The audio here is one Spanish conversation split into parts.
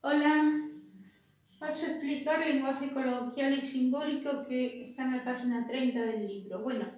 Hola, paso a explicar lenguaje coloquial y simbólico que está en la página 30 del libro. Bueno,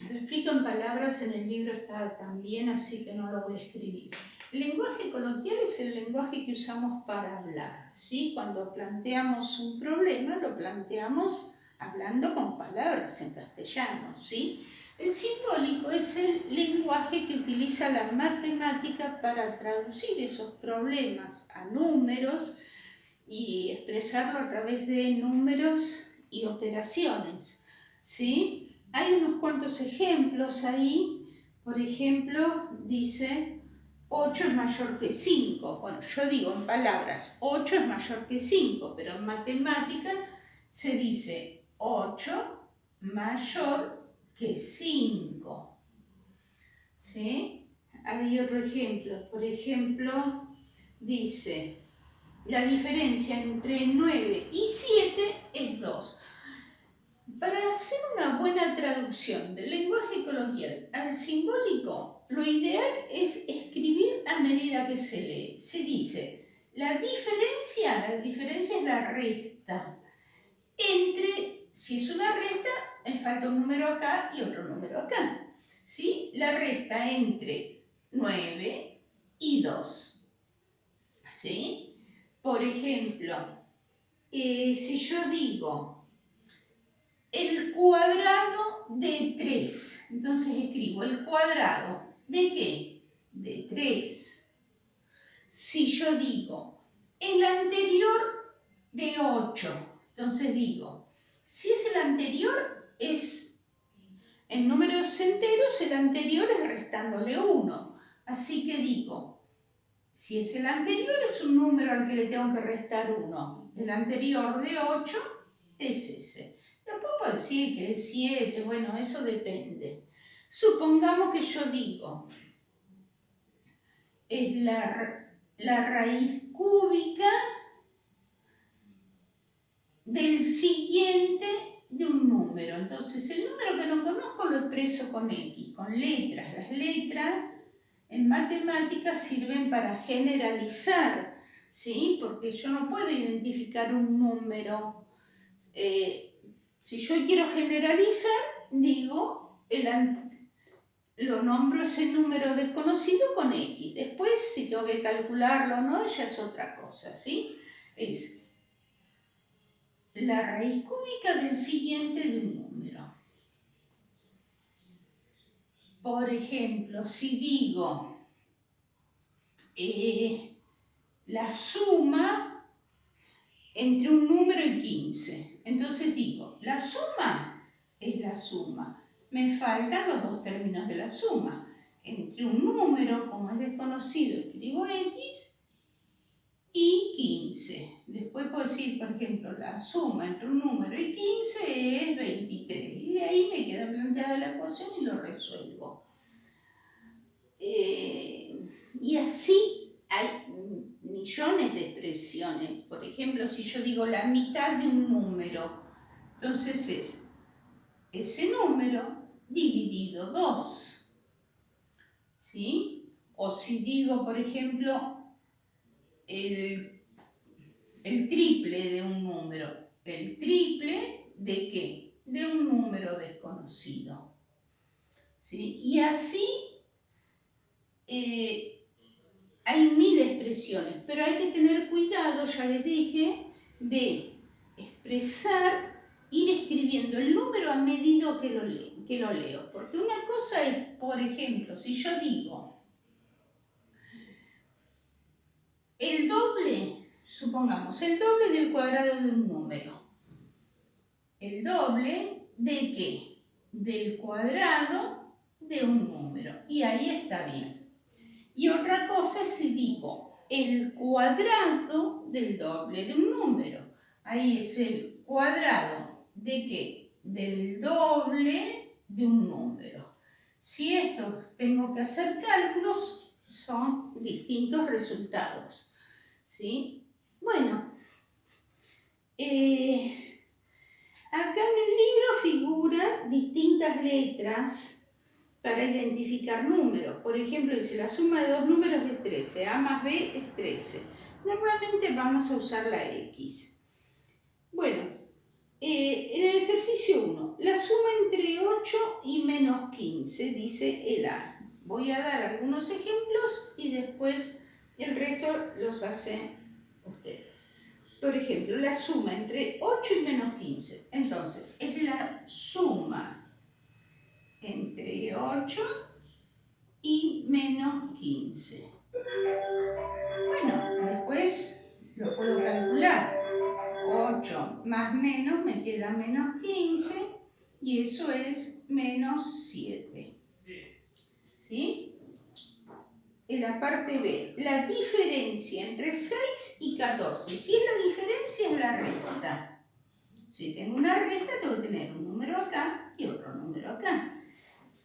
lo explico en palabras, en el libro está también, así que no lo voy a escribir. El lenguaje coloquial es el lenguaje que usamos para hablar, ¿sí? Cuando planteamos un problema, lo planteamos hablando con palabras en castellano, ¿sí? El simbólico es el lenguaje que utiliza la matemática para traducir esos problemas a números y expresarlo a través de números y operaciones, ¿sí? Hay unos cuantos ejemplos ahí. Por ejemplo, dice 8 es mayor que 5. Bueno, yo digo en palabras 8 es mayor que 5, pero en matemática se dice 8 mayor que 5, ¿sí? Hay otro ejemplo. Por ejemplo, dice la diferencia entre 9 y 7 es 2. Para hacer una buena traducción del lenguaje coloquial al simbólico, lo ideal es escribir a medida que se lee. Se dice, la diferencia es la resta. Si es una resta, me falta un número acá y otro número acá. ¿Sí? La resta entre 9 y 2. ¿Sí? Por ejemplo, si yo digo el cuadrado de 3, entonces escribo el cuadrado ¿de qué? De 3. Si yo digo el anterior de 8, entonces digo, si es el anterior, es en números enteros, el anterior es restándole 1. Así que digo, si es el anterior, es un número al que le tengo que restar 1. El anterior de 8 es ese. Después puedo decir que es 7, bueno, eso depende. Supongamos que yo digo, es la raíz cúbica del siguiente de un número. Entonces, el número que no conozco lo expreso con X, con letras. Las letras en matemáticas sirven para generalizar, ¿sí? Porque yo no puedo identificar un número. Si yo quiero generalizar, digo, lo nombro ese número desconocido con X. Después, si tengo que calcularlo o no, ya es otra cosa, ¿sí? Es la raíz cúbica del siguiente de un número. Por ejemplo, si digo la suma entre un número y 15, entonces digo, la suma es la suma. Me faltan los dos términos de la suma. Entre un número, como es desconocido, escribo X, y 15. Después puedo decir, por ejemplo, la suma entre un número y 15 es 23. Y de ahí me queda planteada la ecuación y lo resuelvo. Y así hay millones de expresiones. Por ejemplo, si yo digo la mitad de un número, entonces es ese número dividido 2. ¿Sí? O si digo, por ejemplo, el triple de un número. ¿El triple de qué? De un número desconocido. ¿Sí? Y así hay 1000 expresiones, pero hay que tener cuidado, ya les dije, de expresar, ir escribiendo el número a medida que lo leo. Porque una cosa es, por ejemplo, si yo digo el doble, supongamos, el doble del cuadrado de un número. ¿El doble de qué? Del cuadrado de un número. Y ahí está bien. Y otra cosa es si digo el cuadrado del doble de un número. Ahí es el cuadrado de qué? Del doble de un número. Si esto tengo que hacer cálculos, son distintos resultados. ¿Sí? Bueno, acá en el libro figuran distintas letras para identificar números. Por ejemplo, dice la suma de dos números es 13, A más B es 13. Normalmente vamos a usar la X. Bueno, en el ejercicio 1, la suma entre 8 y menos 15, dice el A. Voy a dar algunos ejemplos y después el resto los hacen ustedes. Por ejemplo, la suma entre 8 y menos 15. Entonces, es la suma entre 8 y menos 15. Bueno, después lo puedo calcular. 8 más menos me queda menos 15 y eso es menos 7. ¿Sí? En la parte B, la diferencia entre 6 y 14. Si es la diferencia, es la resta. Si tengo una resta, tengo que tener un número acá y otro número acá.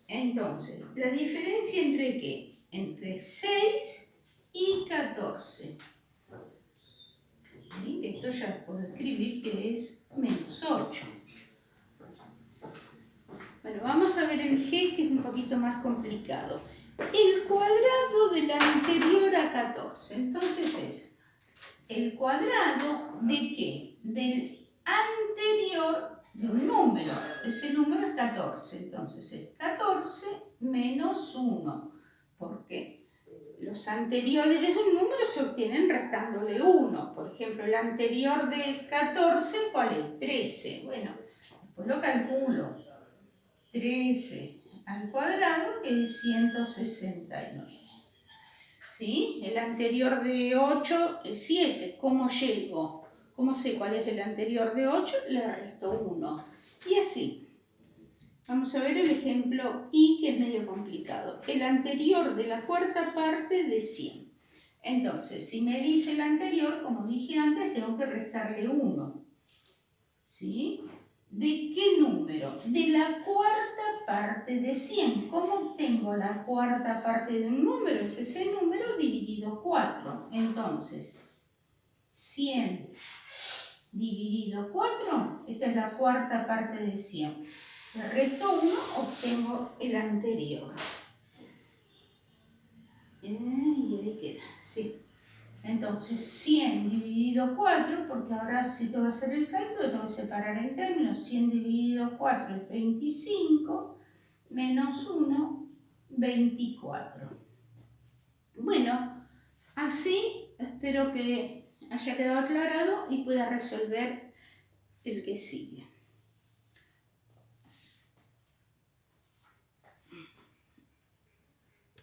Entonces, ¿la diferencia entre qué? Entre 6 y 14. ¿Sí? Esto ya puedo escribir que es menos 8. Bueno, vamos a ver el G, que es un poquito más complicado. El cuadrado del anterior a 14. Entonces es el cuadrado de ¿qué? Del anterior de un número. Ese número es 14. Entonces es 14 menos 1. ¿Por qué? Los anteriores de un número se obtienen restándole 1. Por ejemplo, el anterior de 14, ¿cuál es? 13. Bueno, después lo calculo. 13 al cuadrado, que es 169. ¿Sí? El anterior de 8 es 7. ¿Cómo llego? ¿Cómo sé cuál es el anterior de 8? Le resto 1. Y así. Vamos a ver el ejemplo I, que es medio complicado. El anterior de la cuarta parte de 100. Entonces, si me dice el anterior, como dije antes, tengo que restarle 1. ¿Sí? ¿De qué número? De la cuarta parte de 100. ¿Cómo obtengo la cuarta parte de un número? Es ese número dividido 4. Entonces, 100 dividido 4, esta es la cuarta parte de 100. Le resto 1, obtengo el anterior. Y ahí queda, sí. Entonces, 100 dividido 4, porque ahora si tengo que hacer el cálculo, tengo que separar en términos. 100 dividido 4 es 25, menos 1, 24. Bueno, así espero que haya quedado aclarado y pueda resolver el que sigue.